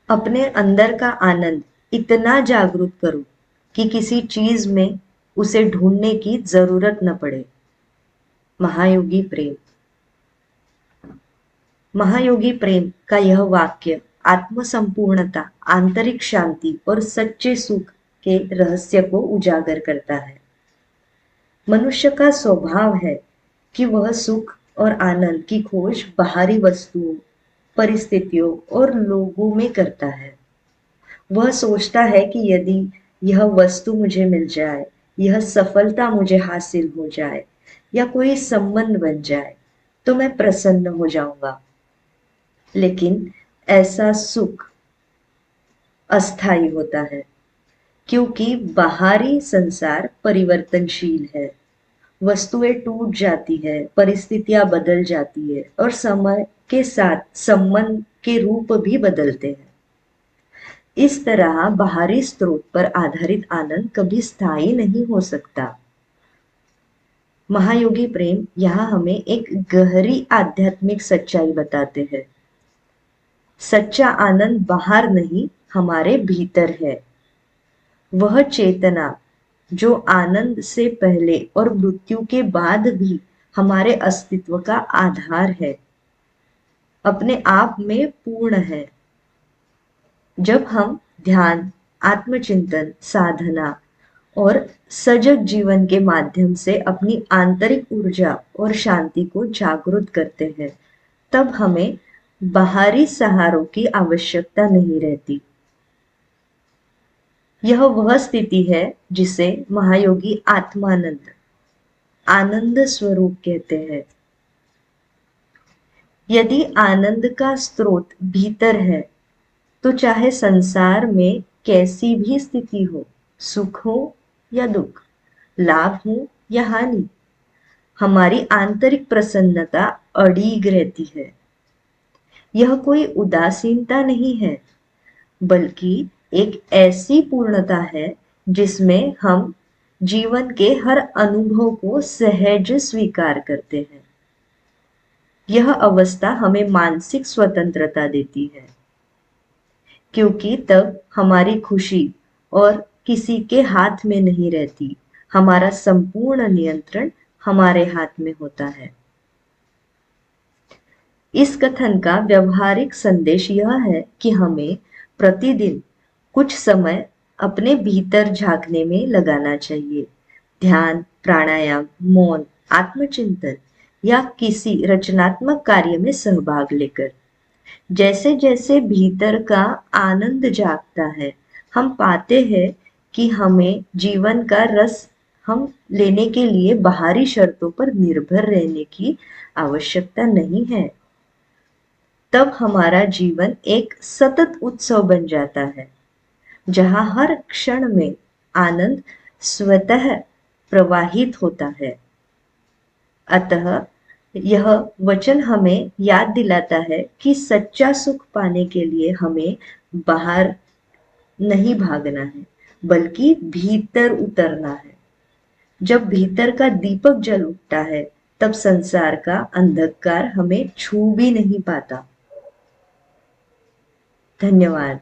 अपने अंदर का आनंद इतना जागरूक करो कि किसी चीज में उसे ढूंढने की जरूरत न पड़े। महायोगी प्रेम। महायोगी प्रेम का यह वाक्य आत्मसंपूर्णता, आंतरिक शांति और सच्चे सुख के रहस्य को उजागर करता है। मनुष्य का स्वभाव है कि वह सुख और आनंद की खोज बाहरी वस्तुओं, परिस्थितियों और लोगों में करता है। वह सोचता है कि यदि यह वस्तु मुझे मिल जाए, यह सफलता मुझे हासिल हो जाए या कोई संबंध बन जाए तो मैं प्रसन्न हो जाऊंगा। लेकिन ऐसा सुख अस्थायी होता है क्योंकि बाहरी संसार परिवर्तनशील है। वस्तुएं टूट जाती है, परिस्थितियां बदल जाती है और समय के साथ संबंध के रूप भी बदलते हैं। इस तरह बाहरी स्रोत पर आधारित आनंद कभी स्थायी नहीं हो सकता। महायोगी प्रेम यहाँ हमें एक गहरी आध्यात्मिक सच्चाई बताते हैं। सच्चा आनंद बाहर नहीं, हमारे भीतर है। वह चेतना जो आनंद से पहले और मृत्यु के बाद भी हमारे अस्तित्व का आधार है, अपने आप में पूर्ण है। जब हम ध्यान, आत्मचिंतन, साधना और सजग जीवन के माध्यम से अपनी आंतरिक ऊर्जा और शांति को जागृत करते हैं, तब हमें बाहरी सहारों की आवश्यकता नहीं रहती। यह वह स्थिति है जिसे महायोगी आत्मानंद, आनंद स्वरूप कहते हैं। यदि आनंद का स्रोत भीतर है तो चाहे संसार में कैसी भी स्थिति हो, सुख हो या दुख, लाभ हो या हानि, हमारी आंतरिक प्रसन्नता अड़िग रहती है। यह कोई उदासीनता नहीं है, बल्कि एक ऐसी पूर्णता है जिसमें हम जीवन के हर अनुभव को सहज स्वीकार करते हैं। यह अवस्था हमें मानसिक स्वतंत्रता देती है क्योंकि तब हमारी खुशी और किसी के हाथ में नहीं रहती, हमारा संपूर्ण नियंत्रण हमारे हाथ में होता है। इस कथन का व्यवहारिक संदेश यह है कि हमें प्रतिदिन कुछ समय अपने भीतर झांकने में लगाना चाहिए। ध्यान, प्राणायाम, मौन, आत्मचिंतन या किसी रचनात्मक कार्य में सहभाग लेकर। जैसे जैसे भीतर का आनंद जागता है, हम पाते हैं कि हमें जीवन का रस हम लेने के लिए बाहरी शर्तों पर निर्भर रहने की आवश्यकता नहीं है। तब हमारा जीवन एक सतत उत्सव बन जाता है जहां हर क्षण में आनंद स्वतः प्रवाहित होता है। अतः यह वचन हमें याद दिलाता है कि सच्चा सुख पाने के लिए हमें बाहर नहीं भागना है, बल्कि भीतर उतरना है। जब भीतर का दीपक जल उठता है, तब संसार का अंधकार हमें छू भी नहीं पाता। धन्यवाद।